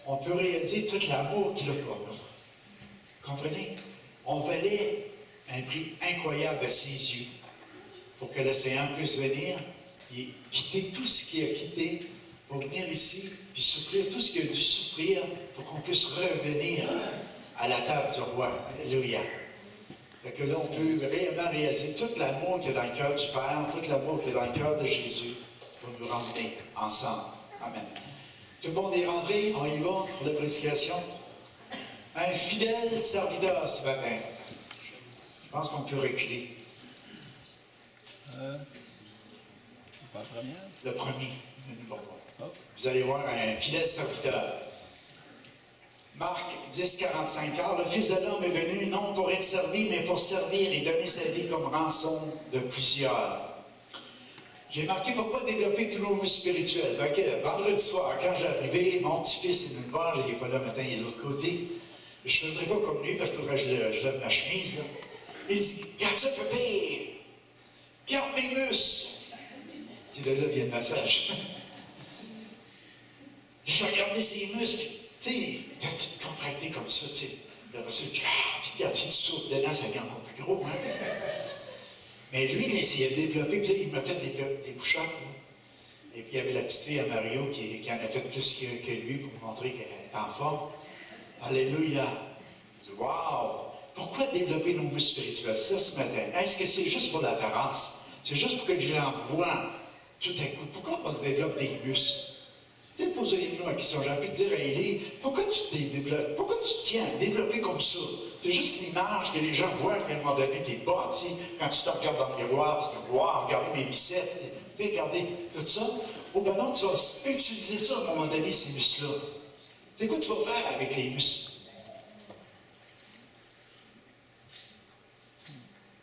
on peut réaliser tout l'amour qu'il a pour nous. Comprenez? On valait un prix incroyable à ses yeux pour que le Seigneur puisse venir et quitter tout ce qu'il a quitté pour venir ici puis souffrir tout ce qu'il a dû souffrir pour qu'on puisse revenir à la table du roi. Alléluia. Fait que là, on peut réellement réaliser tout l'amour qu'il y a dans le cœur du Père, tout l'amour qu'il y a dans le cœur de Jésus pour nous ramener ensemble. Amen. Tout le monde est rentré, on y va pour la prédication. Un fidèle serviteur ce matin. Je pense qu'on peut reculer. Pas la première? Le premier. Vous allez voir un fidèle serviteur. Marc 10, 45. Car le Fils de l'homme est venu non pour être servi, mais pour servir et donner sa vie comme rançon de plusieurs. J'ai marqué pour ne pas développer tous nos muscles spirituels. Donc, vendredi soir, quand j'arrivais, mon petit-fils est venu me voir, il n'est pas là maintenant, il est de l'autre côté. Je ne faisais pas comme lui, parce que je lève ma chemise. Là. Il dit, garde ça, pépé! Garde mes muscles! C'est de là vient le massage. J'ai regardé ses muscles, tu sais, il a tout contracté comme ça, tu sais. Puis après ça, puis regarde, si tu souffles dedans, ça devient encore plus gros, hein. Mais lui, il essayait de développer, puis là, il m'a fait des push-ups. Et puis, il y avait la petite fille à Mario qui en a fait plus que lui pour montrer qu'elle est en forme. Alléluia! Je dis, wow! Pourquoi développer nos muscles spirituels? Ça, ce matin. Est-ce que c'est juste pour l'apparence? C'est juste pour que les gens voient tout à coup. Pourquoi on se développe des muscles? Tu sais, posez-nous la question. J'ai envie de dire à Élie, pourquoi tu te développes? Pourquoi tu tiens à développer comme ça? C'est juste l'image que les gens voient qu'à un moment donné, tu es bâti. Quand tu te regardes dans le miroir, tu te dis, wow, regardez mes biceps. Tu sais, regardez tout ça. Oh ben non, tu vas utiliser ça à un moment donné, ces muscles-là. C'est quoi tu vas faire avec les muscles?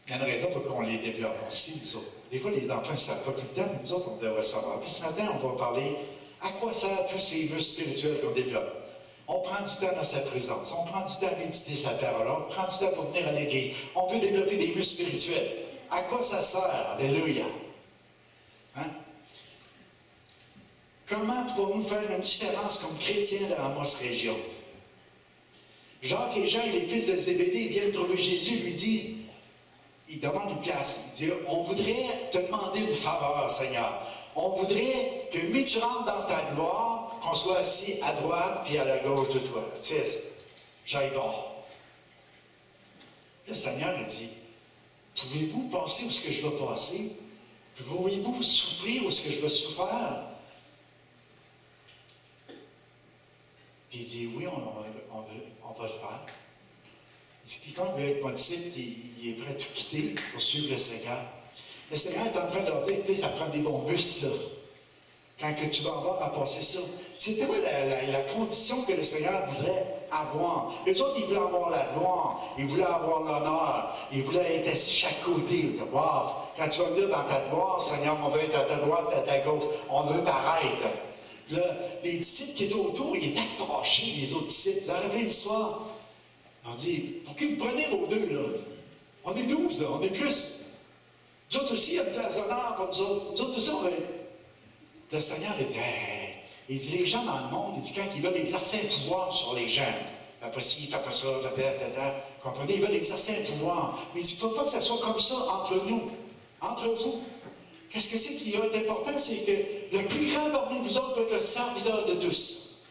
Il y a une raison pour qu'on les développe aussi, nous autres. Des fois, les enfants ne savent pas tout le temps, mais nous autres, on devrait savoir. Puis ce matin, on va parler à quoi servent tous ces muscles spirituels qu'on développe. On prend du temps dans sa présence, on prend du temps à méditer sa parole, on prend du temps pour venir à l'église. On veut développer des muscles spirituels. À quoi ça sert? Alléluia. Hein? Comment pouvons-nous faire une différence comme chrétiens dans notre région? Jacques et Jean et les fils de Zébédée viennent trouver Jésus, lui disent, il demande une place. Il dit, on voudrait te demander une faveur, Seigneur. On voudrait que, mais tu rentres dans ta gloire, qu'on soit assis à droite puis à la gauche de toi. Tu sais, j'aille bord. Le Seigneur a dit, pouvez-vous passer où ce que je vais passer? Pouvez-vous souffrir où ce que je vais souffrir? Puis il dit, oui, on va le faire. Il dit, quelqu'un veut être mon disciple, il est prêt à tout quitter pour suivre le Seigneur. Le Seigneur est en train de leur dire, écoutez, ça prend des bons muscles, là. Quand que tu vas avoir à passer ça. C'était quoi la condition que le Seigneur voudrait avoir? Les autres, ils voulaient avoir la gloire, ils voulaient avoir l'honneur, ils voulaient être assis chaque côté. Wow. Quand tu vas venir dans ta gloire, Seigneur, on veut être à ta droite, à ta gauche, on veut paraître. Là, les disciples qui étaient autour, ils étaient fâchés, les autres disciples. Vous avez rappelé l'histoire? On dit, pour qui vous prenez vos deux, là? On est 12, là, on est plus. Nous autres aussi, il y a une place d'honneur pour nous autres. Nous autres aussi, on va... Le Seigneur, il dit, hey. Il dit, les gens dans le monde, il dit, quand ils veulent exercer un pouvoir sur les gens, fait pas ci, fait pas ça, comprenez, ils veulent exercer un pouvoir. Mais il dit, il ne faut pas que ça soit comme ça entre nous, entre vous. Qu'est-ce que c'est qui est important? C'est que le plus grand parmi vous autres peut être le serviteur de tous.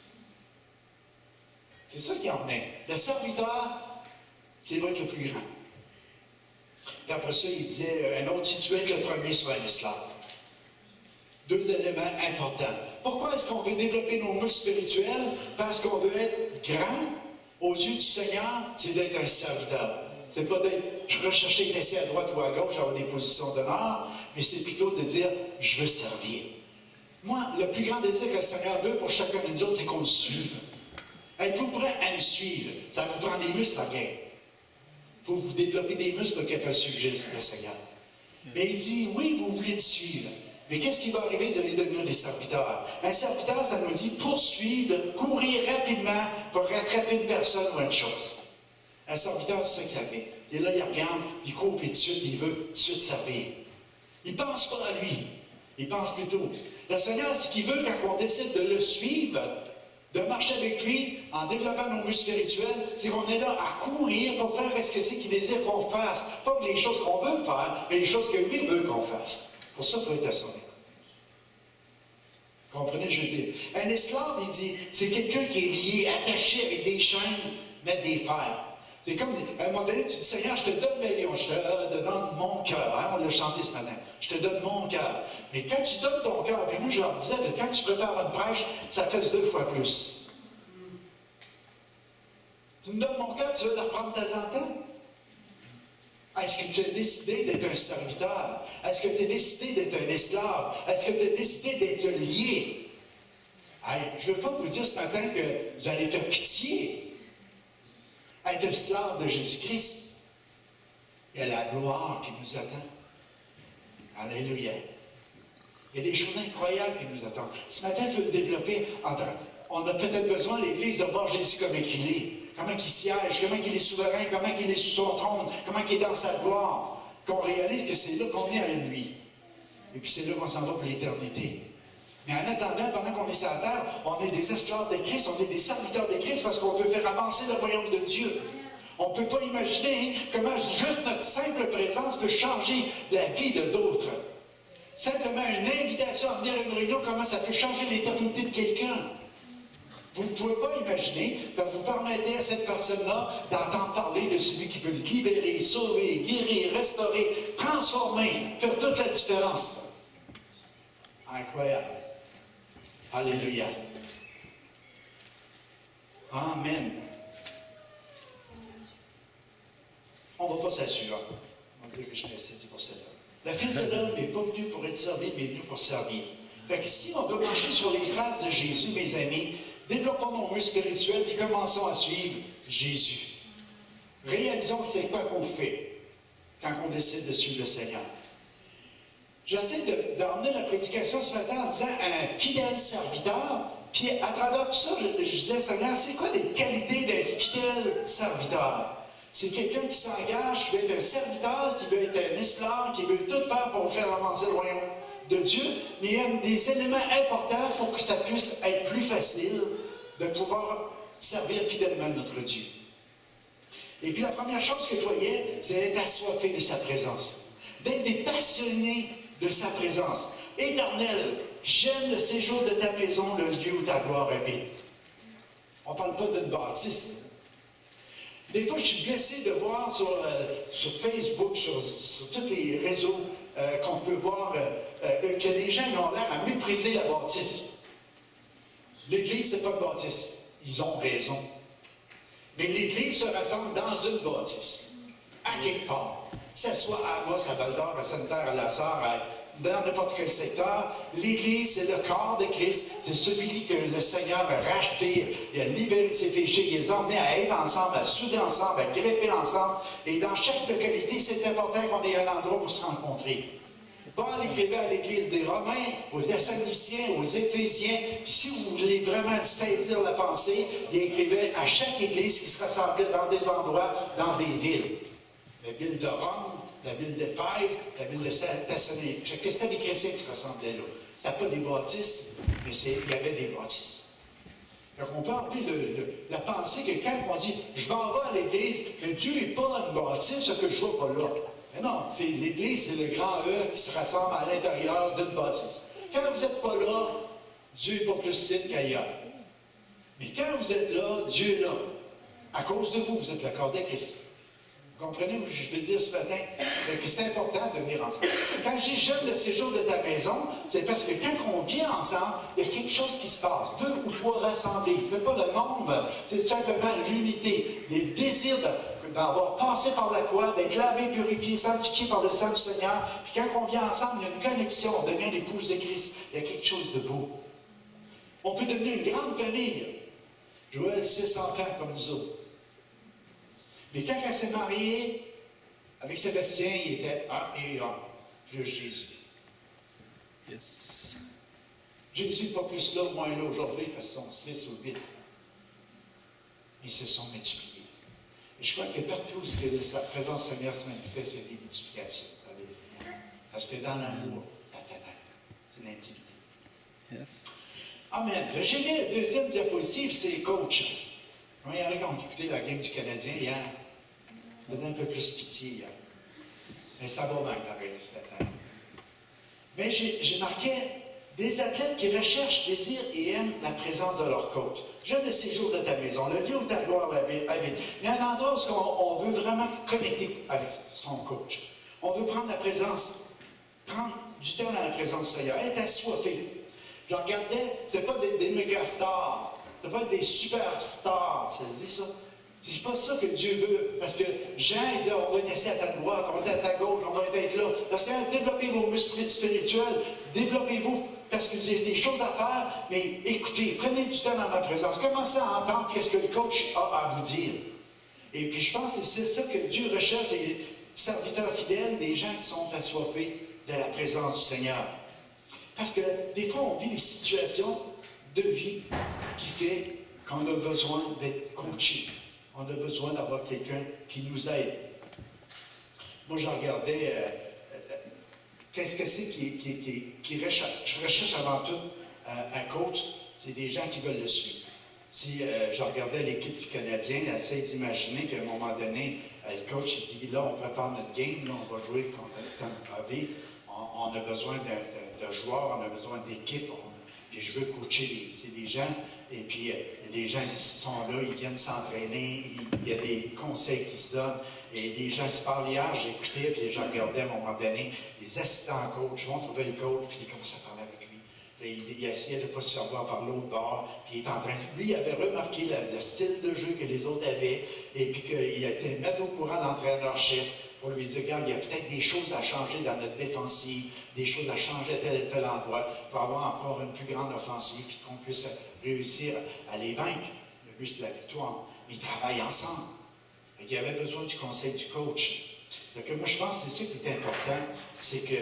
C'est ça qui en est. Le serviteur, c'est vrai que le plus grand. Et après ça, il disait, un autre, si tu es le premier, sois un esclave. Deux éléments importants. Pourquoi est-ce qu'on veut développer nos muscles spirituels? Parce qu'on veut être grand aux yeux du Seigneur, c'est d'être un serviteur. C'est pas d'être rechercher d'être assis à droite ou à gauche, avoir des positions d'honneur, mais c'est plutôt de dire, je veux servir. Moi, le plus grand désir que le Seigneur veut pour chacun de nous autres, c'est qu'on le suive. Êtes-vous prêts à me suivre? Ça vous prend des muscles, la guerre. Il faut vous développer des muscles pour qu'elle suivre le Seigneur. Mais il dit, oui, vous voulez te suivre. Mais qu'est-ce qui va arriver? Vous allez devenir des serviteurs. Un serviteur, ça nous dit poursuivre, courir rapidement pour rattraper une personne ou une chose. Un serviteur, c'est ça que ça fait. Et là, il regarde, il court, puis tout de suite, il veut tout de suite servir. Il ne pense pas à lui. Il pense plutôt. Le Seigneur, ce qu'il veut, quand on décide de le suivre, de marcher avec lui, en développant nos muscles spirituels, c'est qu'on est là à courir pour faire ce que c'est qu'il désire qu'on fasse. Pas les choses qu'on veut faire, mais les choses que lui veut qu'on fasse. Pour ça, il faut être à son écoute. Comprenez, je veux dire. Un esclave, il dit, c'est quelqu'un qui est lié, attaché avec des chaînes, mettre des fers. C'est comme, à un moment donné, tu dis, Seigneur, je te donne ma vie, je te donne mon cœur. Hein, on l'a chanté ce matin. Je te donne mon cœur. Mais quand tu donnes ton cœur, puis moi je leur disais, quand tu prépares une prêche, ça fait 2 fois plus. Tu me donnes mon cœur, tu veux le reprendre de temps en temps? Est-ce que tu as décidé d'être un serviteur? Est-ce que tu as décidé d'être un esclave? Est-ce que tu as décidé d'être lié? Hey, je ne veux pas vous dire ce matin que vous allez faire pitié. Être esclave de Jésus-Christ, il y a la gloire qui nous attend. Alléluia. Il y a des choses incroyables qui nous attendent. Ce matin, je veux le développer. On a peut-être besoin, l'Église, de voir Jésus comme il est. Comment il siège, comment il est souverain, comment il est sous son trône, comment il est dans sa gloire. Qu'on réalise que c'est là qu'on est à lui. Et puis c'est là qu'on s'en va pour l'éternité. Mais en attendant, pendant qu'on est sur la terre, on est des esclaves de Christ, on est des serviteurs de Christ parce qu'on peut faire avancer le royaume de Dieu. On ne peut pas imaginer comment juste notre simple présence peut changer la vie de d'autres. Simplement une invitation à venir à une réunion, comment ça peut changer l'éternité de quelqu'un. Vous ne pouvez pas imaginer que vous permettez à cette personne-là d'entendre parler de celui qui peut le libérer, sauver, guérir, restaurer, transformer, faire toute la différence. Incroyable. Alléluia. Amen. On va passer à la suivante. On va dire que je l'ai cité pour celle-là. Le Fils de l'homme n'est pas venu pour être servi, mais venu pour servir. Fait que si on doit marcher sur les traces de Jésus, mes amis, développons nos muscles spirituels et commençons à suivre Jésus. Réalisons que c'est quoi qu'on fait quand on décide de suivre le Seigneur. J'essaie d'emmener la prédication ce matin en disant un fidèle serviteur, puis à travers tout ça, je disais, Seigneur, c'est quoi les qualités d'un fidèle serviteur? C'est quelqu'un qui s'engage, qui veut être un serviteur, qui veut être un esclave, qui veut tout faire pour faire avancer le royaume de Dieu, mais il y a des éléments importants pour que ça puisse être plus facile de pouvoir servir fidèlement notre Dieu. Et puis la première chose que je voyais, c'est d'être assoiffé de sa présence, d'être des passionnés de sa présence. Éternel, j'aime le séjour de ta maison, le lieu où ta gloire habite. On ne parle pas d'une bâtisse. Des fois, je suis blessé de voir sur Facebook, sur tous les réseaux qu'on peut voir que les gens ont l'air à mépriser la bâtisse. L'Église, ce n'est pas une bâtisse. Ils ont raison. Mais l'Église se rassemble dans une bâtisse, à quelque part. Que ce soit à Amos, à Val-d'Or, à Sainte-Terre, à La Sarre, dans n'importe quel secteur, l'Église, c'est le corps de Christ, c'est celui que le Seigneur a racheté, il a libéré de ses péchés, il les a emmenés à être ensemble, à souder ensemble, à greffer ensemble. Et dans chaque localité, c'est important qu'on ait un endroit pour se rencontrer. Paul écrivait à l'Église des Romains, aux Thessaloniciens, aux Éphésiens, puis si vous voulez vraiment saisir la pensée, il écrivait à chaque Église qui se rassemblait dans des endroits, dans des villes. La ville de Rome, la ville d'Éphèse, la ville de Thessalonique. C'était des chrétiens qui se rassemblaient là. Ce n'était pas des bâtisses, mais il y avait des bâtisses. Donc on peut enlever la pensée que quand on dit « je m'en vais à l'Église, mais Dieu n'est pas une bâtisse, ce que je ne vois pas là ». Mais non, l'Église, c'est le grand E qui se rassemble à l'intérieur d'une bâtisse. Quand vous n'êtes pas là, Dieu n'est pas plus site qu'ailleurs. Mais quand vous êtes là, Dieu est là. À cause de vous, vous êtes le corps de Christ. Vous comprenez ce que je veux dire ce matin? Que c'est important de venir ensemble. Quand je dis j'aime le séjour de ta maison, c'est parce que quand on vient ensemble, il y a quelque chose qui se passe. 2 ou 3 rassemblés. Ce n'est pas le nombre, c'est simplement l'unité. Des désirs d'avoir passé par la croix, d'être lavé, purifié, sanctifié par le sang du Seigneur. Puis quand on vient ensemble, il y a une connexion. On devient l'épouse de Christ. Il y a quelque chose de beau. On peut devenir une grande famille. Joël, 6 enfants comme nous autres. Mais quand elle s'est mariée avec Sébastien, il était un et un, plus Jésus. Yes. Jésus n'est pas plus là, moins là aujourd'hui, parce qu'ils sont 6 ou 8. Ils se sont multipliés. Et je crois que partout où sa présence Seigneur se manifeste, il y a des multiplications. Alléluia. Parce que dans l'amour, ça fait mal. C'est l'intimité. Yes. Amen. J'ai mis la deuxième diapositive, c'est les coachs. Il y en a qui ont écouté la game du Canadien hier. Ça faisait un peu plus pitié hier. Mais ça va bien, pareil, cette année. Mais j'ai marqué des athlètes qui recherchent, désirent et aiment la présence de leur coach. J'aime le séjour de ta maison, le lieu où ta gloire habite. Il y a un endroit où on veut vraiment connecter avec son coach. On veut prendre la présence, prendre du temps dans la présence du Seigneur, être assoiffé. Je regardais, c'est pas des méga stars, c'est pas des superstars, ça se dit ça? C'est pas ça que Dieu veut. Parce que Jean, il dit, on va être assis à ta droite, on va être à ta gauche, on va être là. Le Seigneur, développez vos muscles spirituels, développez-vous, parce que j'ai des choses à faire, mais écoutez, prenez du temps dans ma présence. Commencez à entendre ce que le coach a à vous dire. Et puis je pense que c'est ça que Dieu recherche, des serviteurs fidèles, des gens qui sont assoiffés de la présence du Seigneur. Parce que des fois, on vit des situations de vie qui fait qu'on a besoin d'être coaché. On a besoin d'avoir quelqu'un qui nous aide. Moi, je regardais, qu'est-ce que c'est qui recherche? Je recherche avant tout un coach, c'est des gens qui veulent le suivre. Si je regardais l'équipe du Canadien, essaie d'imaginer qu'à un moment donné, le coach il dit, là, on prépare notre game, là, on va jouer contre Tampa Bay, on a besoin de joueurs, on a besoin d'équipe, puis je veux coacher des gens, et puis les gens ils sont là, ils viennent s'entraîner, il y a des conseils qui se donnent, et des gens se parlent. Hier, j'écoutais, puis je regardais à un moment donné, les assistants coachs vont trouver le coach, puis ils commencent à parler avec lui. Puis il essayait de ne pas se faire voir par l'autre bord, puis il est en train de... Lui, il avait remarqué le style de jeu que les autres avaient, et puis qu'il a été mis au courant de l'entraîneur-chef pour lui dire, regarde, il y a peut-être des choses à changer dans notre défensive, des choses à changer à tel et tel endroit, pour avoir encore une plus grande offensive, puis qu'on puisse réussir à les vaincre. Le but, c'est la victoire. Mais ils travaillent ensemble. Il y avait besoin du conseil du coach. Donc, moi, je pense que c'est ça qui est important, c'est que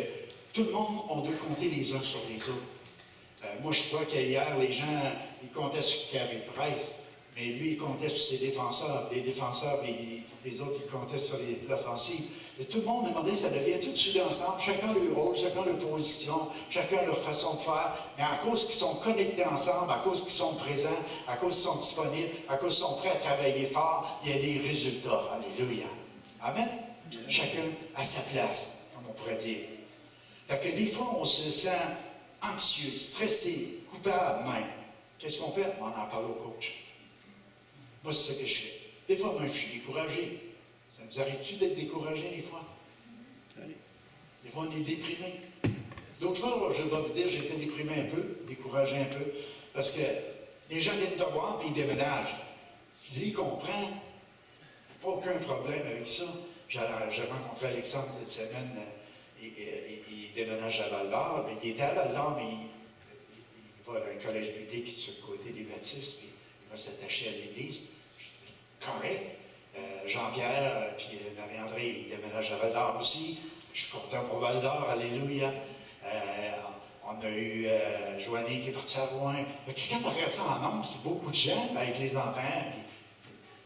tout le monde, on doit compter les uns sur les autres. Moi, je crois qu'hier, les gens, ils comptaient sur Carey Price, mais lui, il comptait sur ses défenseurs. Les défenseurs, les autres, ils comptaient sur l'offensive. Et tout le monde demandait, ça devient tout de suite ensemble, chacun leur rôle, chacun leur position, chacun leur façon de faire. Mais à cause qu'ils sont connectés ensemble, à cause qu'ils sont présents, à cause qu'ils sont disponibles, à cause qu'ils sont prêts à travailler fort, il y a des résultats. Alléluia. Amen. Chacun à sa place, comme on pourrait dire. Fait que des fois, on se sent anxieux, stressé, coupable même. Qu'est-ce qu'on fait? On en parle au coach. Moi, c'est ça que je fais. Des fois, moi, je suis découragé. Ça vous arrive-tu d'être découragé des fois? Oui. Des fois, on est déprimé. D'autres fois, je dois vous dire, j'étais déprimé un peu, découragé un peu, parce que les gens viennent te voir et ils déménagent. Je dis, ils comprennent. Pas aucun problème avec ça. J'ai rencontré Alexandre cette semaine, il déménage à Val-d'Or. Il était à Val-d'Or, mais il va dans un collège biblique sur le côté des baptistes, puis il va s'attacher à l'église. Je dis, correct. Jean-Pierre puis Marie-André, ils déménagent à Val-d'Or aussi. Je suis content pour Val-d'Or, alléluia. On a eu Joanie qui est partie à Rouen. Quand on regarde ça en nombre, c'est beaucoup de gens avec les enfants.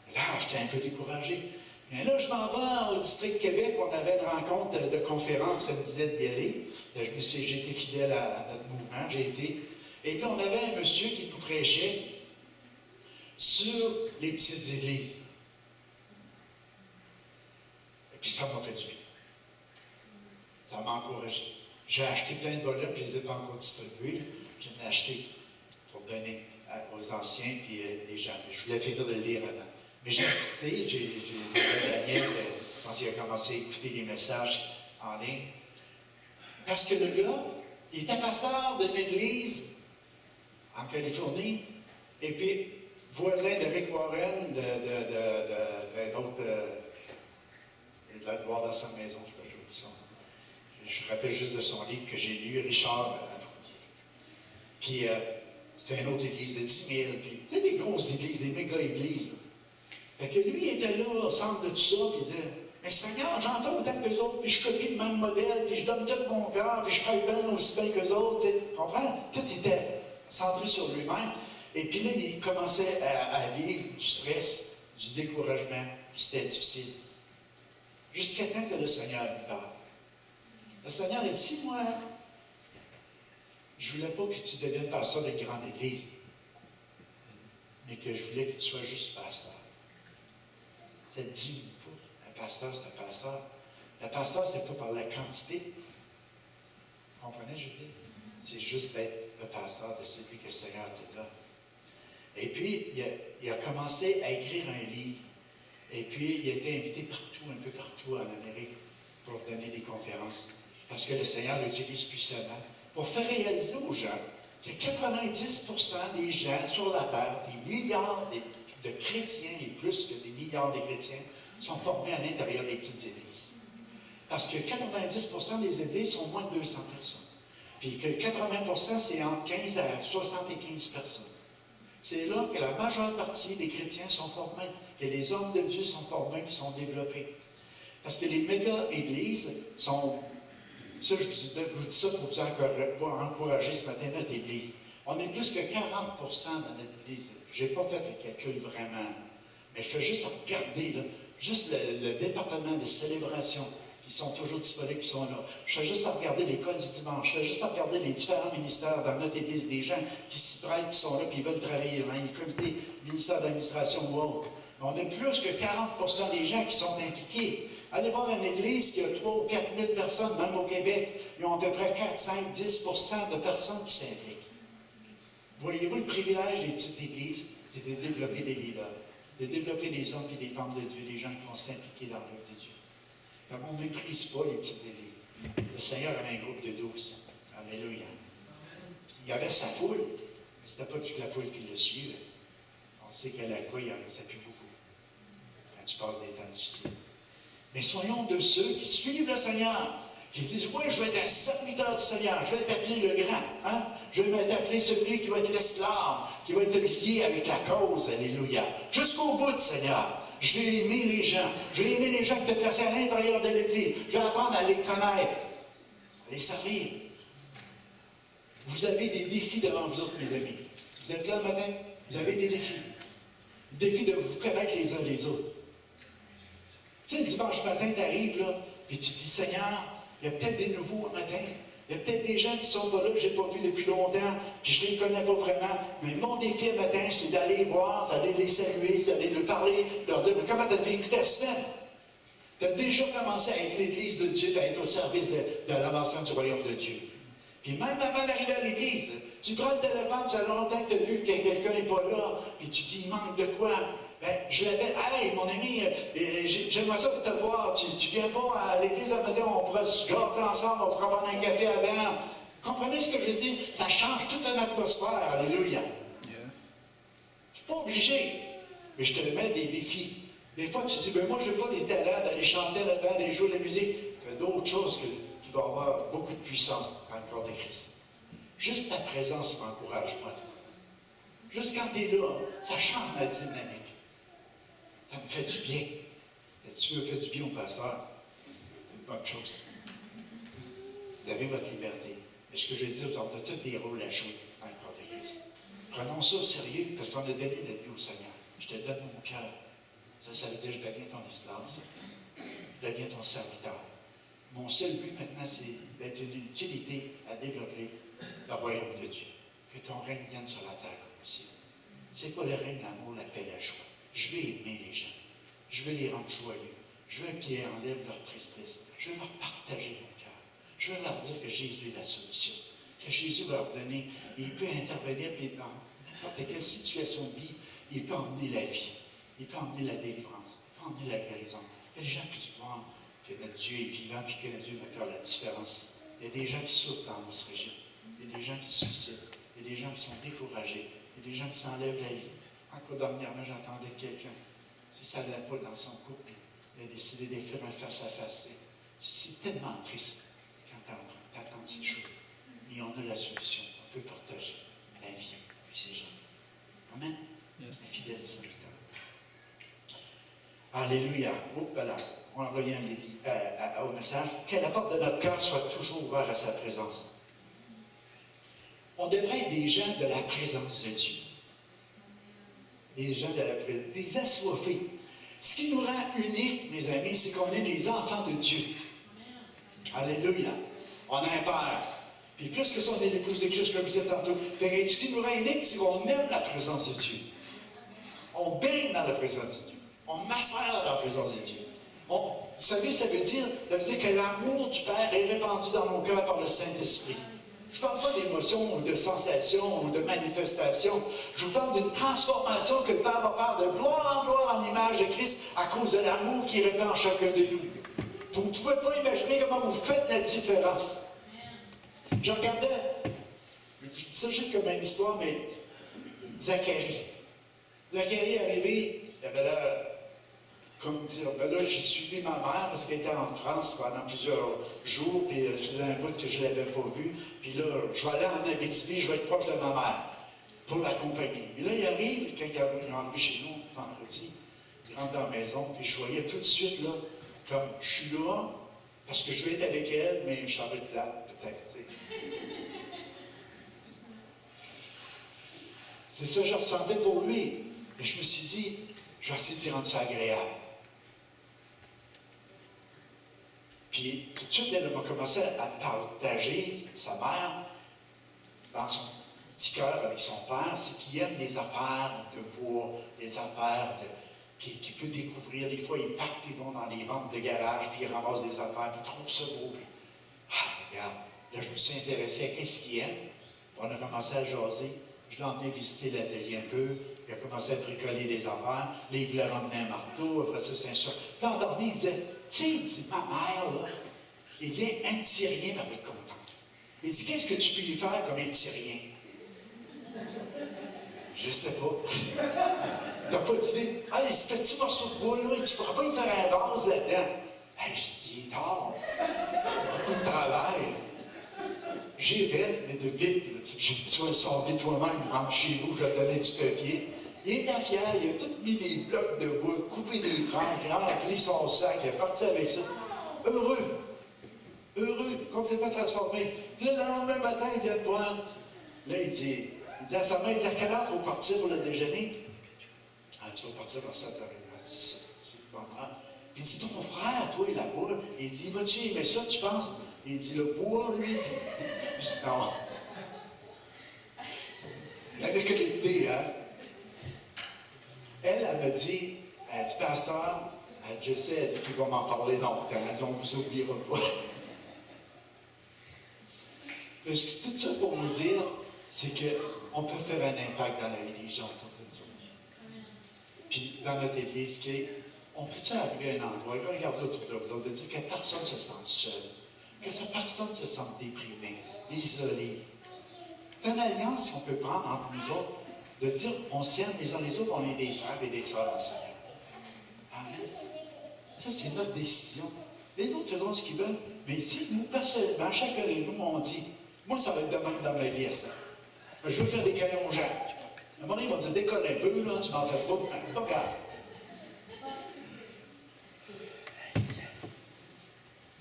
Puis, là, j'étais un peu découragé. Mais là, je m'en vais au district Québec. On avait une rencontre de conférence, ça me disait d'y aller. J'ai été fidèle à notre mouvement, j'ai été. Et puis, on avait un monsieur qui nous prêchait sur les petites églises. Et puis ça m'a fait du bien. Ça m'a encouragé. J'ai acheté plein de volumes, je ne les ai pas encore distribués. J'en ai acheté pour donner aux anciens et des gens. Je voulais finir de le lire avant. Mais j'ai insisté, j'ai dit à Daniel, quand il a commencé à écouter des messages en ligne. Parce que le gars, il était pasteur d'une église en Californie, et puis voisin de Rick Warren, d'un autre. De la gloire dans sa maison, je me rappelle juste de son livre que j'ai lu, Richard. Puis, c'était une autre église de 10 000. Puis, c'était des grosses églises, des méga-églises. Fait que lui, il était là, au centre de tout ça, puis il disait, mais Seigneur, j'en fais autant que les autres, puis je copie le même modèle, puis je donne tout mon cœur, puis je fais bien aussi bien que les autres. Tu comprends? Tout était centré sur lui-même. Et puis là, il commençait à vivre du stress, du découragement, puis c'était difficile. Jusqu'à temps que le Seigneur lui parle. Le Seigneur a dit, si moi, je ne voulais pas que tu deviennes pasteur d'une grande église. mais que je voulais que tu sois juste pasteur. Ça ne diminue pas. Un pasteur, c'est un pasteur. Le pasteur, c'est pas par la quantité. Vous comprenez, je dis? C'est juste d'être le pasteur de celui que le Seigneur te donne. Et puis, il a commencé à écrire un livre. Et puis, il a été invité partout, un peu partout en Amérique, pour donner des conférences. Parce que le Seigneur l'utilise puissamment pour faire réaliser aux gens que 90% des gens sur la terre, des milliards de chrétiens et plus que des milliards de chrétiens, sont formés à l'intérieur des petites églises. Parce que 90% des églises sont moins de 200 personnes. Puis que 80%, c'est entre 15 à 75 personnes. C'est là que la majeure partie des chrétiens sont formés, que les hommes de Dieu sont formés et sont développés. Parce que les méga-églises sont... Ça, je vous dis ça pour vous encourager ce matin notre Église. On est plus que 40% dans notre Église. Je n'ai pas fait le calcul vraiment, là. Mais je fais juste regarder, là, juste le département de célébration, qui sont toujours disponibles, qui sont là. Je fais juste regarder les cas du dimanche. Je fais juste regarder les différents ministères dans notre Église, des gens qui s'y prêtent, qui sont là, qui veulent travailler dans les comités, ministère d'administration ou autre. Mais on a plus que 40% des gens qui sont impliqués. Allez voir une église qui a 3 ou 4 000 personnes, même au Québec, ils ont à peu près 4, 5, 10% de personnes qui s'impliquent. Voyez-vous, le privilège des petites églises, c'est de développer des leaders, de développer des hommes et des femmes de Dieu, des gens qui vont s'impliquer dans l'œuvre de Dieu. Donc, on ne méprise pas les petites églises. Le Seigneur avait un groupe de 12. Alléluia. Il y avait sa foule, mais ce n'était pas toute la foule qui le suivait. On sait qu'à la croix, il n'en restait plus beaucoup. Quand tu passes des temps difficiles. Mais soyons de ceux qui suivent le Seigneur, qui disent, oui, je vais être un serviteur du Seigneur, je vais t'appeler le grand, hein? Je vais t'appeler celui qui va être l'esclave, qui va être lié avec la cause, alléluia. Jusqu'au bout du Seigneur, je vais aimer les gens, je vais aimer les gens qui te placent à l'intérieur de l'Église, je vais apprendre à les connaître, à les servir. Vous avez des défis devant vous autres, mes amis. Vous êtes là le matin, vous avez des défis. Le défi de vous connaître les uns les autres. Tu sais, le dimanche matin, tu arrives là, et tu dis, Seigneur, il y a peut-être des nouveaux un matin, il y a peut-être des gens qui ne sont pas là, que je n'ai pas vus depuis longtemps, puis je ne les connais pas vraiment. Mais mon défi le matin, c'est d'aller les voir, c'est d'aller les saluer, c'est d'aller leur parler, leur dire, mais comment tu as vécu ta semaine? Tu as déjà commencé à être l'Église de Dieu, à être au service de l'avancement du royaume de Dieu. Puis même avant d'arriver à l'Église, tu prends le téléphone, ça fait longtemps que tu as vu que quelqu'un n'est pas là, puis tu dis, il manque de quoi? Ben, je l'avais, hey, mon ami, j'aimerais ça pour te voir, tu viens pas à l'église de matin, on pourrait se jaser ensemble, on pourrait prendre un café avant. Comprenez ce que je veux dire? Ça change toute l'atmosphère, alléluia. Je ne suis pas obligé, mais je te mets des défis. Des fois, tu dis, ben moi, je n'ai pas les talents d'aller chanter là-bas, d'aller jouer de la musique. Il y a d'autres choses qui vont avoir beaucoup de puissance dans le corps de Christ. Juste ta présence m'encourage, moi. Juste quand tu es là, ça change ma dynamique. Ça me fait du bien. Dieu fait du bien au pasteur. C'est une bonne chose. Vous avez votre liberté. Mais ce que je veux dire, vous avez tous des rôles à jouer dans le corps de Christ. Prenons ça au sérieux parce qu'on a donné notre vie au Seigneur. Je te donne mon cœur. Ça veut dire que je deviens ton esclave. Je deviens ton serviteur. Mon seul but maintenant, c'est d'être une utilité à développer le royaume de Dieu. Que ton règne vienne sur la terre comme au ciel. C'est quoi le règne, l'amour, la paix, la joie? Je vais aimer les gens. Je veux les rendre joyeux. Je veux qu'ils enlèvent leur tristesse. Je veux leur partager mon cœur. Je veux leur dire que Jésus est la solution. Que Jésus va leur donner. Il peut intervenir dans n'importe quelle situation de vie. Il peut emmener la vie. Il peut emmener la délivrance. Il peut emmener la guérison. Il y a des gens qui croient que notre Dieu est vivant et que notre Dieu va faire la différence. Il y a des gens qui souffrent dans notre région. Il y a des gens qui se suicident. Il y a des gens qui sont découragés. Il y a des gens qui s'enlèvent la vie. Encore dernièrement, j'entendais quelqu'un, si ça n'allait pas dans son couple, il a décidé de faire un face-à-face. C'est tellement triste quand tu attends ces choses. Mais on a la solution. On peut partager la vie avec ces gens. Amen. Un fidèle serviteur. Alléluia. Oh, voilà. On va envoyer au message. Que la porte de notre cœur soit toujours ouverte à sa présence. On devrait être des gens de la présence de Dieu. Des gens de la présence, des assoiffés. Ce qui nous rend uniques, mes amis, c'est qu'on est des enfants de Dieu. Alléluia. On a un Père. Puis plus que ça, on est l'épouse de Christ, comme je disais tantôt. Ce qui nous rend uniques, c'est qu'on aime la présence de Dieu. On baigne dans la présence de Dieu. On macère dans la présence de Dieu. Vous savez, ça veut dire que l'amour du Père est répandu dans nos cœurs par le Saint-Esprit. Je ne parle pas d'émotions ou de sensations ou de manifestations. Je vous parle d'une transformation que le Père va faire de gloire en gloire en image de Christ à cause de l'amour qui répand en chacun de nous. Vous ne pouvez pas imaginer comment vous faites la différence. Je regardais, je dis ça juste comme une histoire, mais Zacharie. Zacharie est arrivé, il avait l'air comme dire, ben là, j'ai suivi ma mère parce qu'elle était en France pendant plusieurs jours, puis c'était un bout que je ne l'avais pas vu. Puis là, je vais aller en Abitibi, je vais être proche de ma mère pour l'accompagner. Mais là, il arrive, quand il est arrivé chez nous, vendredi, il rentre dans la maison, puis je voyais tout de suite, là, comme je suis là, parce que je vais être avec elle, mais je savais de plate, peut-être, tu sais. C'est ça que je ressentais pour lui. Mais je me suis dit, je vais essayer d'y rendre ça agréable. Puis, tout de suite, elle m'a commencé à partager, sa mère, dans son petit cœur avec son père, c'est qu'il aime les affaires de bois, des affaires qu'il peut découvrir. Des fois, ils partent, puis ils vont dans les ventes de garage, puis ils ramassent des affaires, puis ils trouvent ça beau. Puis, regarde, là, je me suis intéressé à qu'est-ce qu'il aime. On a commencé à jaser. Je l'ai emmené visiter l'atelier un peu. Il a commencé à bricoler des affaires. Là, il voulait ramener un marteau. Après ça, c'était un ça. Puis, endormi, il disait, tu sais, il dit, ma mère, là, il dit, un petit rien va être content. Il dit, qu'est-ce que tu peux y faire comme un petit rien? Je sais pas. T'as pas d'idée? Ah, ce petit morceau de bois, là, tu pourras pas y faire un vase là-dedans. Hey, je dis, il est tard. C'est beaucoup de travail. J'ai vite, mais de vite. J'ai dit, tu vas le sabler toi-même, rentre chez vous, je vais te donner du papier. Il était fier, il a tout mis des blocs de bois, coupé des branches, il a rempli son sac, il est parti avec ça. Heureux. Heureux, complètement transformé. Puis là, le lendemain matin, il vient te voir. Là, il dit à sa mère, il dit, à quelle heure il faut partir pour le déjeuner? Ah, tu vas partir vers 7 heures. C'est bon temps. Puis il dit, ton frère, toi, là-bas, il dit, vas-tu aimer ça, tu penses? Il dit, le bois, lui. Je dis, non. Il avait connecté, hein? Elle m'a dit, elle dit, pasteur, je sais, elle dit, qu'il va m'en parler longtemps, elle dit, on ne vous oubliera pas. Tout ça pour vous dire, c'est qu'on peut faire un impact dans la vie des gens autour de nous. Puis, dans notre église, on peut-tu arriver à un endroit, regarder autour de vous, de dire que personne ne se sente seul, que personne ne se sente déprimé, isolé. C'est une alliance qu'on peut prendre entre nous autres, de dire, on s'aime les uns les autres, on est des frères et des sœurs en Seigneur. Amen. Ça, c'est notre décision. Les autres faisons ce qu'ils veulent, mais ici, nous, personnellement, chacun de nous, on dit, moi, ça va être de même dans ma vie, ça. Je veux faire des câlins aux gens. À un moment donné, ils vont dire, décolle un peu, là, tu m'en fais pas grave.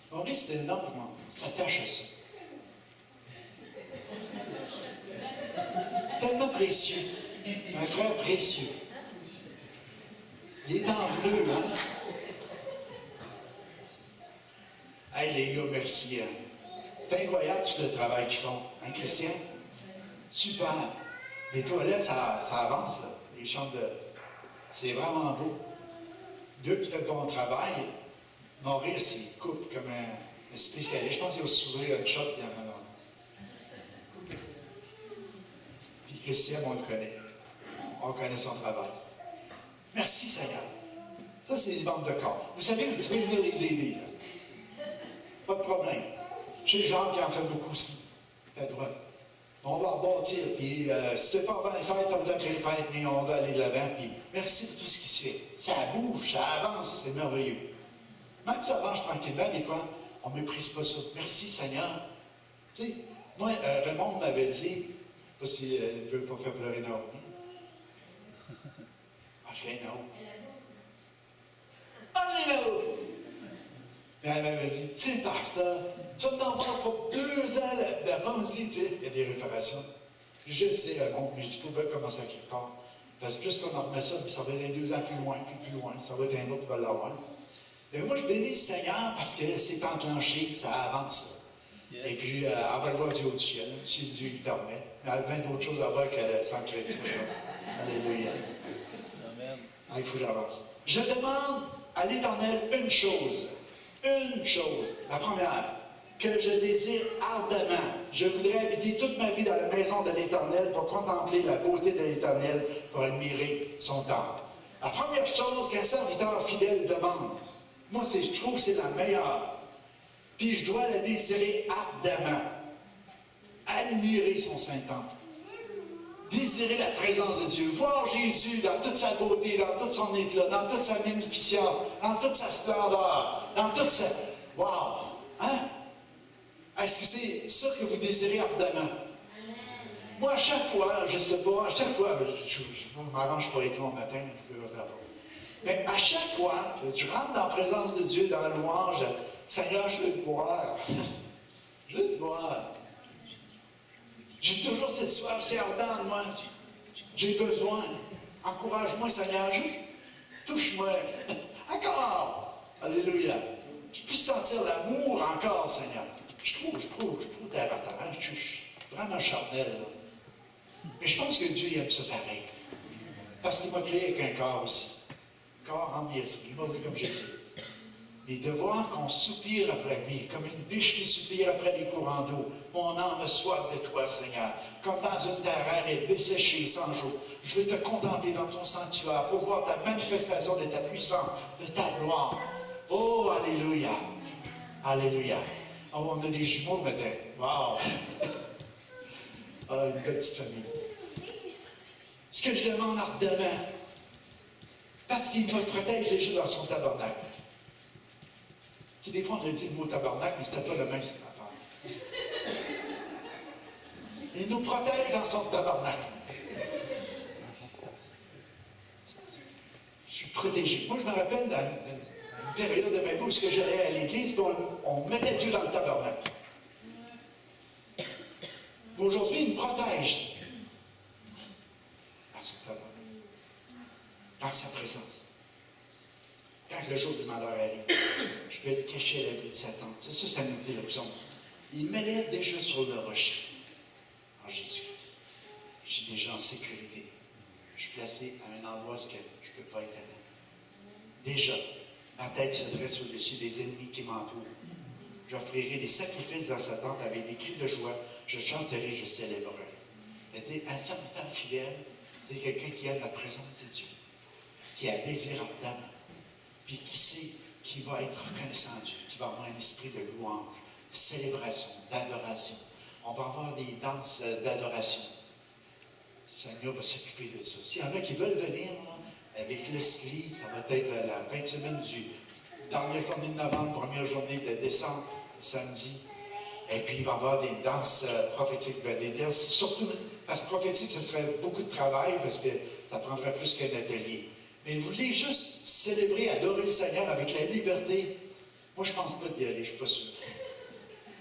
Maurice, c'est un homme qui s'attache à ça. Tellement précieux. Un frère précieux. Il est en bleu, hein? Hey, les gars, merci, hein? C'est incroyable tout le travail qu'ils font. Hein, Christian? Super. Les toilettes, ça avance, là. Les chambres de... C'est vraiment beau. Deux, tu fais le bon travail. Maurice, il coupe comme un spécialiste. Je pense qu'il va s'ouvrir une shot bien avant. Puis Christian, on le connaît. On connaît son travail. Merci, Seigneur. Ça, c'est des bandes de corps. Vous savez, vous pouvez venir les aider. Là. Pas de problème. Chez Jean qui en fait beaucoup aussi. La droite. On va rebâtir. Puis, si c'est pas avant les fêtes, ça va être les fêtes, mais on va aller de l'avant. Puis, merci pour tout ce qui se fait. Ça bouge, ça avance, c'est merveilleux. Même si ça avance tranquillement, des fois, on ne méprise pas ça. Merci, Seigneur. Tu sais, moi, Raymond m'avait dit, je ne sais pas si elle ne veut pas faire pleurer Naomi. Ah, je viens Naomi. Oh, Naomi! Elle m'avait dit, tu sais, pasteur, tu vas t'en faire pour 2 ans d'avance ici, tu sais, il y a des réparations. Je sais, Raymond, mais il faut bien commencer à quelque part. Parce que plus qu'on en remet ça, ça va aller 2 ans plus loin, plus loin. Ça va être un autre qui va l'avoir. Mais moi, je bénis le Seigneur parce que c'est enclenché, ça avance. Yes. Et puis, elle va le voir du haut du ciel, si Dieu lui permet. Mais elle a bien d'autres choses à voir qu'elle sans chrétien, je pense. Alléluia. Amen. Ah, il faut que j'avance. Je demande à l'Éternel une chose. Une chose. La première, que je désire ardemment. Je voudrais habiter toute ma vie dans la maison de l'Éternel pour contempler la beauté de l'Éternel, pour admirer son temple. La première chose qu'un serviteur fidèle demande, moi, je trouve que c'est la meilleure. Puis je dois la désirer ardemment. Admirer son Saint-Temple. Désirer la présence de Dieu. Voir Jésus dans toute sa beauté, dans tout son éclat, dans toute sa magnificence, dans toute sa splendeur, dans toute sa... Wow! Hein? Est-ce que c'est ça que vous désirez ardemment? Moi, à chaque fois, je ne sais pas, à chaque fois, je ne m'arrange pas avec toi le matin, je peux pas. Mais à chaque fois, je rentre dans la présence de Dieu, dans la louange, Seigneur, je veux te voir. Je veux te voir. J'ai toujours cette soif, c'est ardent de moi. J'ai besoin. Encourage-moi, Seigneur, juste touche-moi. Encore. Alléluia. Je puisse sentir l'amour encore, Seigneur. Je trouve terre à terre. Je suis vraiment charnel. Là. Mais je pense que Dieu aime ça pareil. Parce qu'il m'a créé avec un corps aussi. Corps en esprit. Il m'a vu comme j'étais. Mais de voir qu'on soupire après lui, comme une biche qui soupire après les courants d'eau. Mon âme a soif de toi, Seigneur. Comme dans une terre aride, desséchée sans jour. Je veux te contempler dans ton sanctuaire pour voir ta manifestation de ta puissance, de ta gloire. Oh, alléluia. Alléluia. Oh, on a des jumeaux le matin. Wow. Ah, une belle petite famille. Ce que je demande ardemment, parce qu'il me protège déjà dans son tabernacle. Tu sais, des fois, on a dit le mot tabernacle, mais c'était pas le même affaire. Il nous protège dans son tabernacle. Je suis protégé. Moi, je me rappelle dans une période de ma vie où j'allais à l'église, puis on mettait Dieu dans le tabernacle. Mais aujourd'hui, il me protège dans son tabernacle, dans sa présence. Quand le jour du malheur arrive, je peux être caché à l'abri de sa tente. C'est ça nous dit le psaume. Il m'élève déjà sur le rocher. En Jésus-Christ. Je suis déjà en sécurité. Je suis placé à un endroit où je ne peux pas être allé. Déjà, ma tête se dresse au-dessus des ennemis qui m'entourent. J'offrirai des sacrifices dans sa tente avec des cris de joie. Je chanterai, je célébrerai. Un serviteur fidèle, c'est quelqu'un qui aime la présence de Dieu, qui a désir ardent, puis qui sait qu'il va être reconnaissant à Dieu, qui va avoir un esprit de louange, de célébration, d'adoration. On va avoir des danses d'adoration. Le Seigneur va s'occuper de ça. S'il y en a qui veulent venir, là, avec Leslie, ça va être la fin de semaine du dernière journée de novembre, première journée de décembre, samedi. Et puis, il va y avoir des danses prophétiques. Des danses, surtout, parce que prophétique, ce serait beaucoup de travail, parce que ça prendrait plus qu'un atelier. Mais vous voulez juste célébrer, adorer le Seigneur avec la liberté? Moi, je ne pense pas d'y aller, je ne suis pas sûr.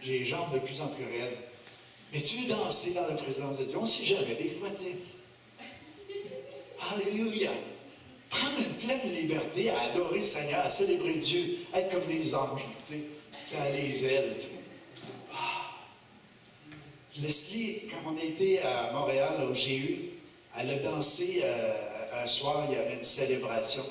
J'ai les jambes de plus en plus raides. Mais tu veux danser dans la présence de Dieu? On ne sait jamais. Des fois, tu sais, alléluia. Prendre une pleine liberté à adorer le Seigneur, à célébrer Dieu, être comme les anges, tu sais. Tu fais les ailes, tu sais. Leslie, quand on était à Montréal, au GU, elle a dansé un soir, il y avait une célébration.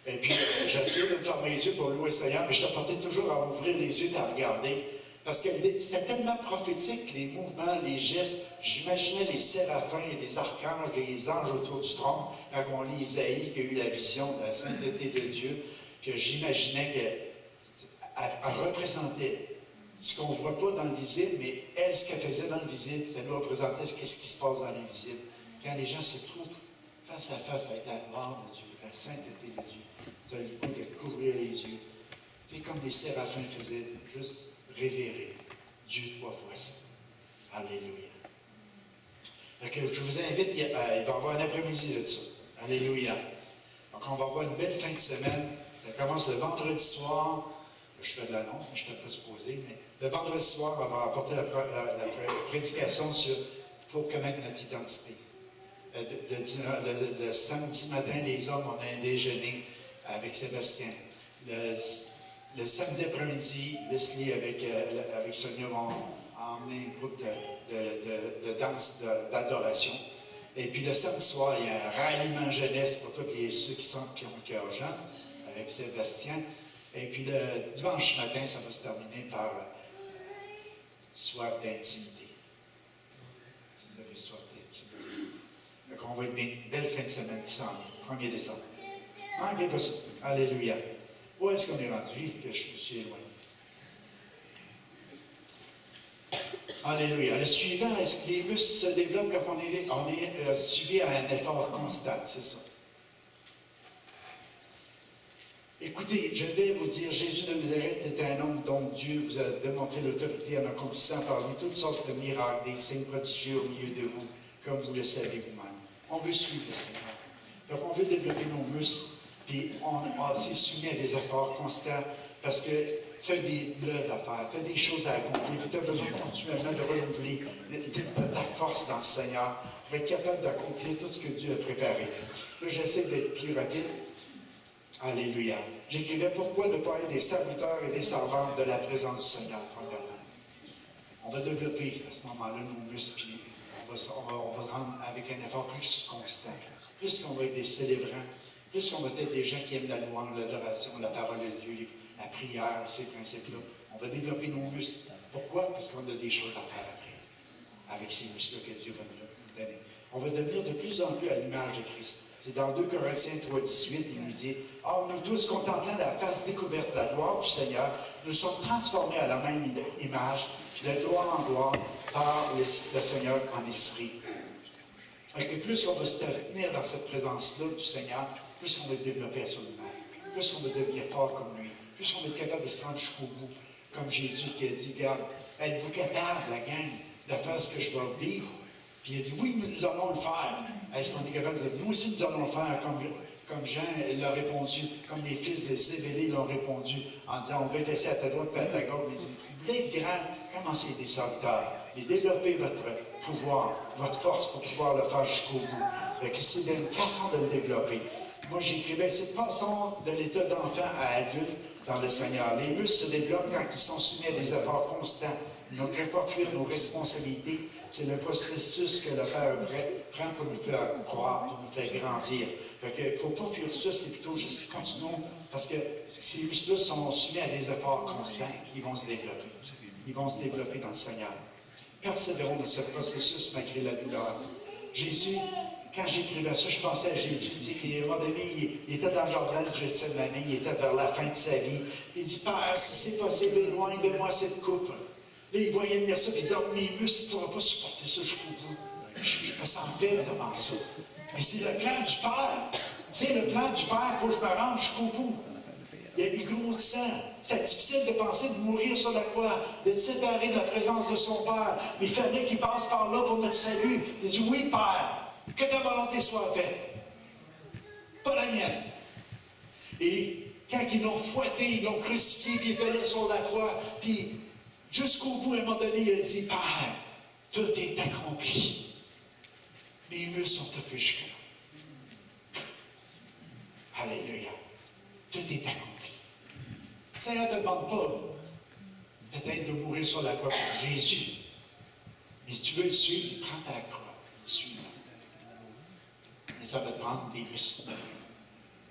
Et puis, j'essayais de me fermer les yeux pour louer le Seigneur, mais je t'apportais toujours à ouvrir les yeux et à regarder. Parce que c'était tellement prophétique, les mouvements, les gestes. J'imaginais les séraphins et les archanges et les anges autour du trône, quand on lit Isaïe, qui a eu la vision de la sainteté de Dieu, que j'imaginais qu'elle représentait ce qu'on ne voit pas dans le visible, mais elle, ce qu'elle faisait dans le visible, ça nous représentait ce qui se passe dans l'invisible. Quand les gens se trouvent face à face avec la gloire de Dieu, la sainteté de Dieu, tu as le goût de couvrir les yeux. C'est comme les séraphins faisaient, juste révérer Dieu 3 fois ça. Alléluia. Donc, je vous invite, il va y avoir un après-midi de ça. Alléluia. Donc, on va avoir une belle fin de semaine. Ça commence le vendredi soir. Je fais de l'annonce, je ne t'ai pas supposé, mais le vendredi soir, on va apporter la prédication sur il faut connaître notre identité. Le samedi matin, les hommes, on a un déjeuner avec Sébastien. Le samedi après-midi, Leslie avec Sonia vont emmener un groupe de danse, d'adoration. Et puis le samedi soir, il y a un ralliement jeunesse pour tous ceux qui ont le cœur jeune, avec Sébastien. Et puis le dimanche matin, ça va se terminer par soif d'intimité. Si vous avez soif d'intimité. Donc on va être une belle fin de semaine qui s'en vient, 1er décembre. Manquez pas ça. Alléluia. Où est-ce qu'on est rendu? Que je me suis éloigné. Alléluia. Le suivant, est-ce que les muscles se développent quand on est suivi à un effort constant? C'est ça. Écoutez, je vais vous dire, Jésus de Nazareth était un homme dont Dieu vous a démontré l'autorité en accomplissant par lui toutes sortes de miracles, des signes prodigieux au milieu de vous, comme vous le savez vous-même. On veut suivre le Seigneur. Donc, on veut développer nos muscles, puis on s'est soumis à des efforts constants, parce que tu as des œuvres à faire, tu as des choses à accomplir, puis tu as besoin continuellement de renouveler ta force dans le Seigneur pour être capable d'accomplir tout ce que Dieu a préparé. Là, j'essaie d'être plus rapide. Alléluia. J'écrivais pourquoi ne pas être des serviteurs et des servantes de la présence du Seigneur, premièrement. On va développer à ce moment-là nos muscles, puis on va rendre avec un effort plus constant. Plus qu'on va être des célébrants, plus qu'on va être des gens qui aiment la louange, l'adoration, la parole de Dieu, la prière, ces principes-là. On va développer nos muscles. Pourquoi? Parce qu'on a des choses à faire après, avec ces muscles que Dieu va nous donner. On va devenir de plus en plus à l'image de Christ. C'est dans 2 Corinthiens 3,18, il nous dit « Or, nous tous, contemplant la face découverte de la gloire du Seigneur, nous sommes transformés à la même image, puis de gloire en gloire, par le Seigneur en esprit. » Et que plus on va se tenir dans cette présence-là du Seigneur, plus on va développer à son image, plus on va devenir fort comme lui, plus on va être capable de se rendre jusqu'au bout, comme Jésus qui a dit « Regarde, êtes-vous capable, la gang, de faire ce que je dois vivre? » Puis il a dit, oui, nous allons le faire. Est-ce qu'on est capable de dire, nous aussi, nous allons le faire, comme Jean l'a répondu, comme les fils de Zébédée l'ont répondu, en disant, on veut être assis à ta droite et à ta gauche. Mais il dit, vous voulez être grand, commencez à être des serviteurs. Mais développez votre pouvoir, votre force pour pouvoir le faire jusqu'au bout. C'est une façon de le développer. Moi, j'écrivais, c'est passons de l'état d'enfant à adulte dans le Seigneur. Les muscles se développent quand ils sont soumis à des efforts constants. Ils n'ont qu'à pas fuir nos responsabilités. C'est le processus que le Père prend pour nous faire croire, pour nous faire grandir. Il ne faut pas fuir ça, c'est plutôt juste continuons, parce que ces muscles-là sont soumis à des efforts constants, ils vont se développer. Ils vont se développer dans le Seigneur. Persévérons dans ce processus malgré la douleur. Jésus, quand j'écrivais ça, je pensais à Jésus, à un moment donné, il était dans le jardin de Gethsémani, il était vers la fin de sa vie. Il dit, Père, si c'est possible, éloigne de moi cette coupe. Là, il voyait venir ça, puis il disait, oh, mes muscles ne pourraient pas supporter ça jusqu'au bout. Je me sens faible devant ça. Mais c'est le plan du Père. Tu sais, le plan du Père, il faut que je me rende jusqu'au bout. Il grandissait. C'était difficile de penser de mourir sur la croix, d'être séparé de la présence de son Père. Mais il fallait qu'il passe par là pour notre salut. Il dit, oui, Père, que ta volonté soit faite. Pas la mienne. Et quand ils l'ont fouetté, ils l'ont crucifié, puis il était là sur la croix, puis jusqu'au bout, à un moment donné, il a dit, Père, tout est accompli. Les muscles sont faits jusque-là. Alléluia. Tout est accompli. Le Seigneur ne te demande pas peut-être de mourir sur la croix pour Jésus. Mais si tu veux le suivre, prends ta croix et suis-le. Mais ça va te prendre des muscles.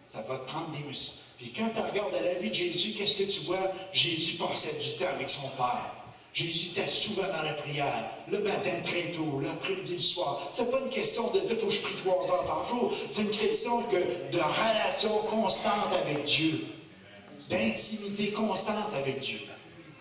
Ça va te prendre des muscles. Puis quand tu regardes à la vie de Jésus, qu'est-ce que tu vois? Jésus passait du temps avec son Père. Jésus était souvent dans la prière, le matin très tôt, l'après-midi, le soir. Ce n'est pas une question de dire qu'il faut que je prie 3 heures par jour. C'est une question de relation constante avec Dieu, d'intimité constante avec Dieu.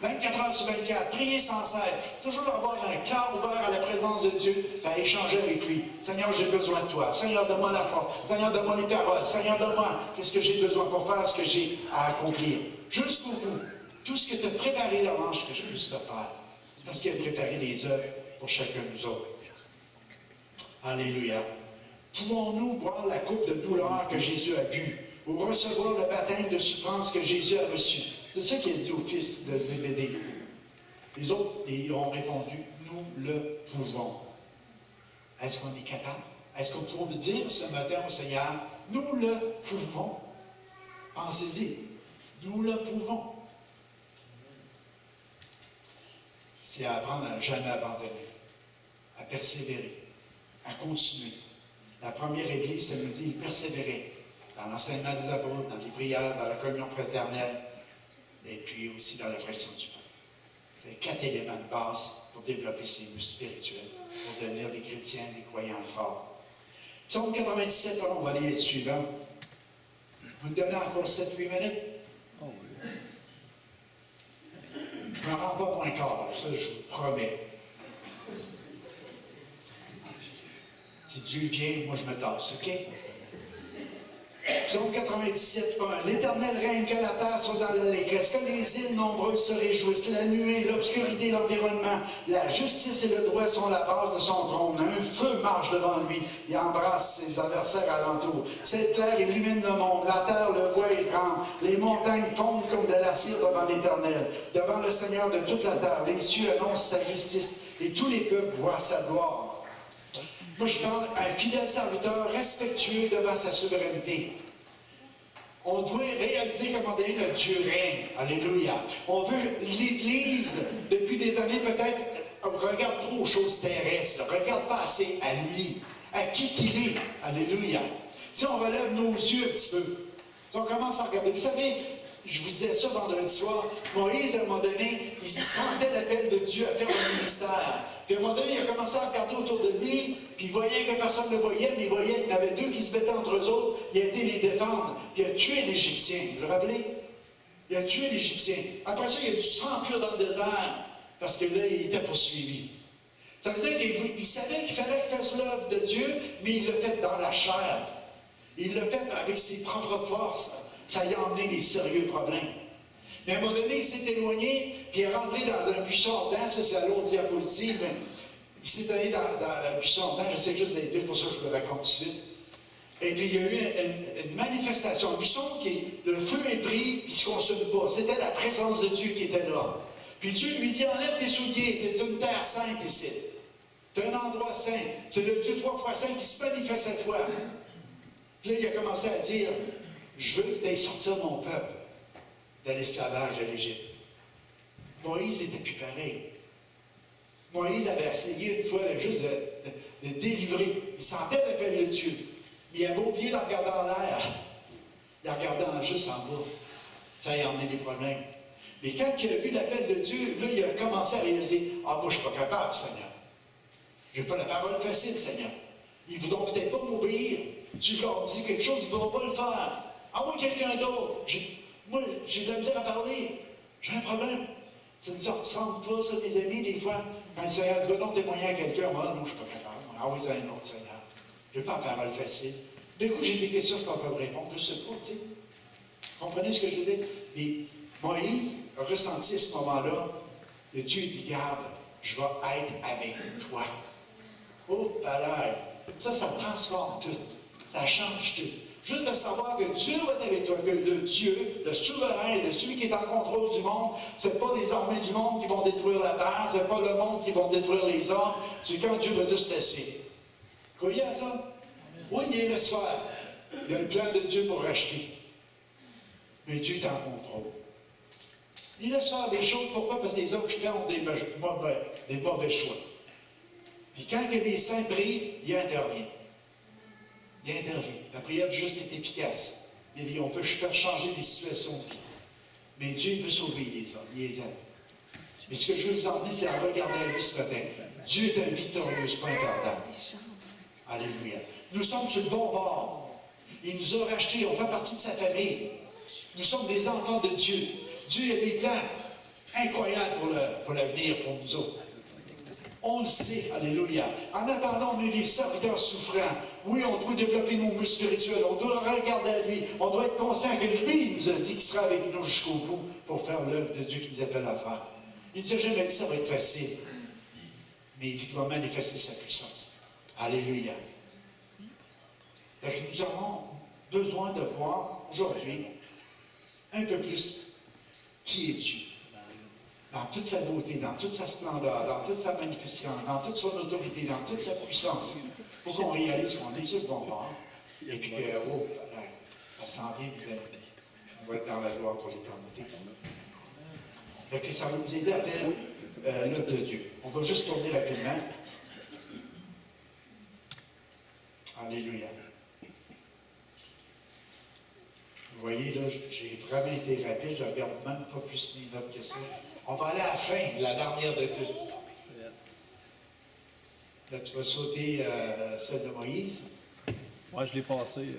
24 heures sur 24, prier sans cesse, toujours avoir un cœur ouvert à la présence de Dieu, à échanger avec lui. Seigneur, j'ai besoin de toi. Seigneur, donne-moi la force. Seigneur, donne-moi les paroles. Seigneur, donne-moi qu'est-ce que j'ai besoin pour faire ce que j'ai à accomplir. Jusqu'au bout. Tout ce que tu as préparé d'avance, que je puisse le faire. Parce qu'il a préparé des œuvres pour chacun de nous autres. Alléluia. Pouvons-nous boire la coupe de douleur que Jésus a bu, ou recevoir le baptême de souffrance que Jésus a reçu? C'est ça qu'il a dit aux fils de Zébédée. Les autres, ils ont répondu, nous le pouvons. Est-ce qu'on est capable? Est-ce qu'on peut dire ce matin au Seigneur, nous le pouvons? Pensez-y, nous le pouvons. C'est à apprendre à ne jamais abandonner, à persévérer, à continuer. La première Église, ça nous dit, ils persévéraient dans l'enseignement des apôtres, dans les prières, dans la communion fraternelle, et puis aussi dans la fraction du pain. Les 4 éléments de base pour développer ses muscles spirituels, pour devenir des chrétiens, des croyants forts. Psaume 97, on va aller le suivant. Vous me donnez encore 7-8 minutes? Oh oui. Je ne me rends pas pour un quart, ça je vous promets. Si Dieu vient, moi je me tasse, OK? Psaume 97, 1. L'Éternel règne, que la terre soit dans l'allégresse, que les îles nombreuses se réjouissent, la nuée, l'obscurité, l'environnement, la justice et le droit sont la base de son trône. Un feu marche devant lui, il embrasse ses adversaires alentour. Cette clair illumine le monde, la terre le voit et tremble, les montagnes fondent comme de la cire devant l'Éternel, devant le Seigneur de toute la terre. Les cieux annoncent sa justice et tous les peuples voient sa gloire. Moi, je parle à un fidèle serviteur respectueux devant sa souveraineté. On doit réaliser qu'à un moment donné, notre Dieu règne. Alléluia. On veut, l'Église, depuis des années peut-être, regarde trop aux choses terrestres. Regarde pas assez à lui, à qui qu'il est. Alléluia. Si on relève nos yeux un petit peu, si on commence à regarder, vous savez, je vous disais ça vendredi soir, Moïse, à un moment donné, il sentait l'appel de Dieu à faire un ministère. Puis à un moment donné, il a commencé à regarder autour de lui, puis il voyait que personne ne le voyait, mais il voyait qu'il y en avait 2 qui se battaient entre eux autres. Il a été les défendre, puis il a tué l'Égyptien. Vous vous rappelez? Il a tué l'Égyptien. Après ça, il a dû s'enfuir dans le désert, parce que là, il était poursuivi. Ça veut dire qu'il savait qu'il fallait qu'il fasse l'œuvre de Dieu, mais il l'a fait dans la chair. Il l'a fait avec ses propres forces. Ça y a emmené des sérieux problèmes. Mais à un moment donné, il s'est éloigné, puis il est rentré dans un buisson ardent, ça c'est à l'autre diapositive, mais il s'est allé dans le buisson ardent, j'essaie juste d'être vite, pour ça que je vous le raconte tout de suite. Et puis il y a eu une manifestation, un buisson le feu est pris, puis il ne se consume pas. C'était la présence de Dieu qui était là. Puis Dieu lui dit, enlève tes souliers, tu es une terre sainte ici. Tu es un endroit saint. C'est le Dieu 3 fois saint qui se manifeste à toi. Puis là, il a commencé à dire, je veux que tu ailles sortir mon peuple de l'esclavage de l'Égypte. Moïse n'était plus pareil. Moïse avait essayé une fois juste de délivrer. Il sentait l'appel de Dieu. Il avait oublié de regarder en l'air. Il regardait juste en bas. Ça a emmené des problèmes. Mais quand il a vu l'appel de Dieu, là, il a commencé à réaliser, ah, moi, je ne suis pas capable, Seigneur. Je n'ai pas la parole facile, Seigneur. Ils ne voudront peut-être pas m'obéir. Si je leur dis quelque chose, ils ne voudront pas le faire. Ah, moi, quelqu'un d'autre. Moi, j'ai de la misère à parler. J'ai un problème. Ça ne nous ressemble pas, ça, mes amis, des fois. Quand le Seigneur dit, non, témoigner à quelqu'un, moi, non, je ne suis pas capable. Ah oui, c'est un autre, Seigneur. Je n'ai pas la parole facile. Du coup, j'ai des questions que je ne peux pas répondre. Je ne sais pas, tu sais. Comprenez ce que je veux dire? Et Moïse a ressenti à ce moment-là que Dieu dit, garde, je vais être avec toi. Oh, palais. Ça transforme tout. Ça change tout. Juste de savoir que Dieu va être avec toi, que le Dieu, le souverain, celui qui est en contrôle du monde, ce n'est pas les armées du monde qui vont détruire la terre, ce n'est pas le monde qui va détruire les hommes, c'est quand Dieu va dire c'est assez. Croyez à ça? Oui, il laisse faire. Il y a le plan de Dieu pour racheter. Mais Dieu est en contrôle. Il laisse faire des choses, pourquoi? Parce que les hommes qui font des mauvais choix. Puis quand il y a des saints prient, il intervient. Il intervient. La prière juste est efficace. Et on peut faire changer des situations de vie. Mais Dieu veut sauver les hommes, il les aime. Mais ce que je veux vous emmener, c'est à regarder à lui ce matin. Dieu est un victorieux, ce pas un perdant. Alléluia. Nous sommes sur le bon bord. Il nous a rachetés, on fait partie de sa famille. Nous sommes des enfants de Dieu. Dieu a des plans incroyables pour l'avenir, pour nous autres. On le sait, alléluia. En attendant, on est des serviteurs souffrants. Oui, on doit développer nos muscles spirituels. On doit regarder à lui. On doit être conscient que lui nous a dit qu'il sera avec nous jusqu'au bout pour faire l'œuvre de Dieu qui nous appelle à faire. Il ne nous a jamais dit que ça va être facile. Mais il dit qu'il va manifester sa puissance. Alléluia. Donc, nous avons besoin de voir aujourd'hui un peu plus qui est Dieu. Dans toute sa beauté, dans toute sa splendeur, dans toute sa magnificence, dans toute son autorité, dans toute sa puissance, pour qu'on réalise qu'on est sur le bon bord, et puis que, oh, ça s'en vient, mes amis. On va être dans la gloire pour l'éternité. Donc, ça va nous aider à faire l'œuvre de Dieu. On va juste tourner rapidement. Alléluia. Vous voyez, là, j'ai vraiment été rapide, je ne regarde même pas plus mes notes que ça. On va aller à la fin, la dernière de tout. Là, tu vas sauter celle de Moïse. Ouais, je l'ai passé.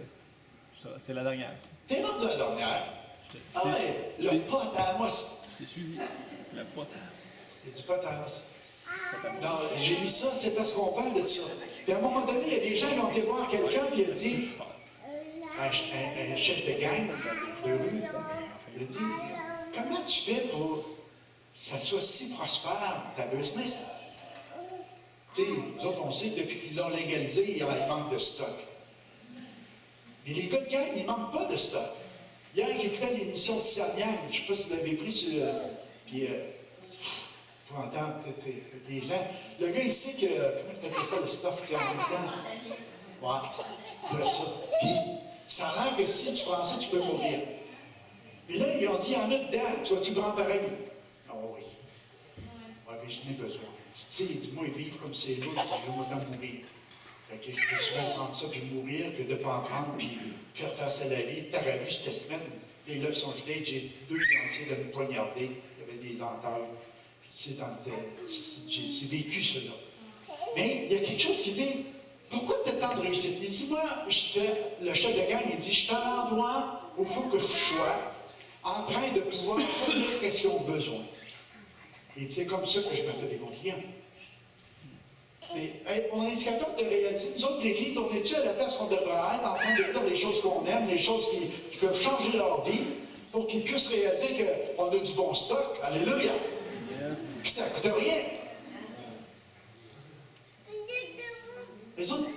C'est la dernière. T'es rendu à la dernière. Ah ouais, le pote à Amos. J'ai suivi le pote. C'est du pote à Amos. Non, j'ai mis ça, c'est parce qu'on parle de ça. Puis à un moment donné, il y a des gens qui ont été voir quelqu'un qui a dit, un chef de gang de rue, il a dit, comment tu fais pour que ça soit si prospère, ta business? Tu sais, nous autres, on sait que depuis qu'ils l'ont légalisé, il manque de stock. Mais les gars de gang, ils ne manquent pas de stock. Hier, j'écoutais l'émission de Sarniam, je ne sais pas si vous l'avez pris sur. Puis, pour entendre des gens. Le gars, il sait que. Comment tu appelles ça, le stuff qu'il y a en même temps? Ouais, c'est vrai ça. Puis, ça a l'air que si tu prends ça, tu peux mourir. Mais là, ils ont dit, il y en a dedans, tu vas-tu prendre pareil? Ah oui. Oui, mais je n'ai besoin. Tu sais, il dit, moi, vivre comme c'est l'autre, je vais autant mourir. Fait que je peux souvent prendre ça puis mourir que de ne pas en prendre puis faire face à la vie. T'aurais vu cette semaine, les lèvres sont gelées, j'ai 2 fiancés de me poignarder. Il y avait des denteurs. C'est j'ai vécu cela. Mais il y a quelque chose qui dit, pourquoi tu as tant de réussite? Il dit, moi, le chef de gang, il dit, je suis à l'endroit où il faut que je sois en train de pouvoir fournir ce qu'ils ont besoin. Et c'est comme ça que je me fais des bons clients. Mais on est capable de réaliser, nous autres, l'Église, on est-tu à la place qu'on devrait être en train de dire les choses qu'on aime, les choses qui peuvent changer leur vie, pour qu'ils puissent réaliser qu'on a du bon stock. Alléluia! Yes. Puis ça ne coûte rien. Les autres,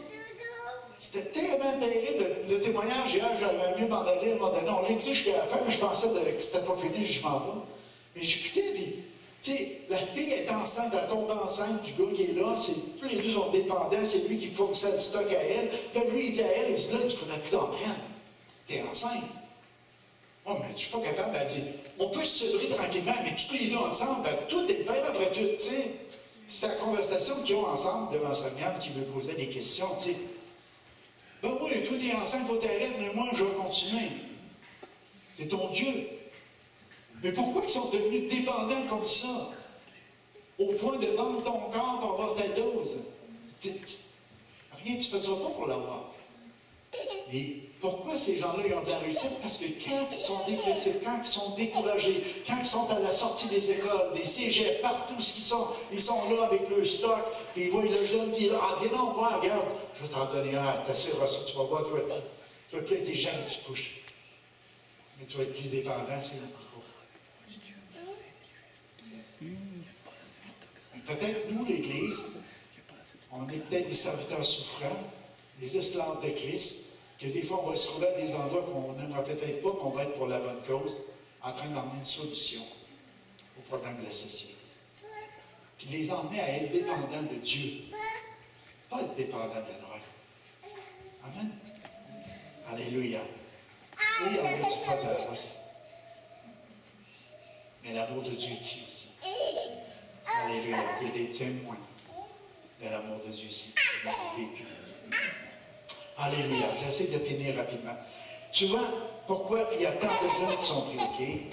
c'était tellement terrible, le témoignage hier, j'avais mieux m'en aller à un moment donné. On l'a écouté jusqu'à la fin, mais je pensais que c'était pas fini, je m'en vais. Mais j'écoutais, puis tu sais, la fille est enceinte, elle tombe enceinte du gars qui est là, tous les deux sont dépendants, c'est lui qui fournissait le stock à elle. Là, lui, il dit à elle, il dit là, il ne faudrait plus t'en prendre. T'es enceinte. Oh, mais je ne suis pas capable. Elle dit, on peut se sevrer tranquillement, mais tous les deux ensemble, ben, tout est bien après tout, tu sais. C'est la conversation qu'ils ont ensemble devant sa mère qui me posait des questions, tu sais. Ben oui, toi, t'es enceinte, faut t'arrêter, mais moi, je vais continuer. C'est ton Dieu. Mais pourquoi ils sont devenus dépendants comme ça? Au point de vendre ton corps pour avoir ta dose. Rien, tu ne fais ça pas pour l'avoir. Mais pourquoi ces gens-là ils ont de la réussite? Parce que quand ils sont dépressifs, quand ils sont découragés, quand ils sont à la sortie des écoles, des cégeps, partout ce qu'ils sont, ils sont là avec leur stock, puis ils voient le jeune qui est là, ah viens donc voir, regarde, je vais t'en donner un, t'assureras ça, tu vas voir, tu vas plus intelligent que tu couches. Mais tu vas être plus dépendant, c'est un petit peu. Peut-être nous, l'Église, on est peut-être des serviteurs souffrants, des esclaves de Christ, que des fois on va se trouver à des endroits qu'on n'aimerait peut-être pas, qu'on va être pour la bonne cause, en train d'emmener une solution au problème de la société. Puis de les emmener à être dépendants de Dieu, pas être dépendants de la drogue. Amen. Alléluia. Oui, il y en a du pas de la bosse. Mais l'amour de Dieu est ici aussi. Alléluia. Il y a des témoins de l'amour de Dieu ici. Vécu. Alléluia. J'essaie de finir rapidement. Tu vois pourquoi il y a tant de gens qui sont prédiqués?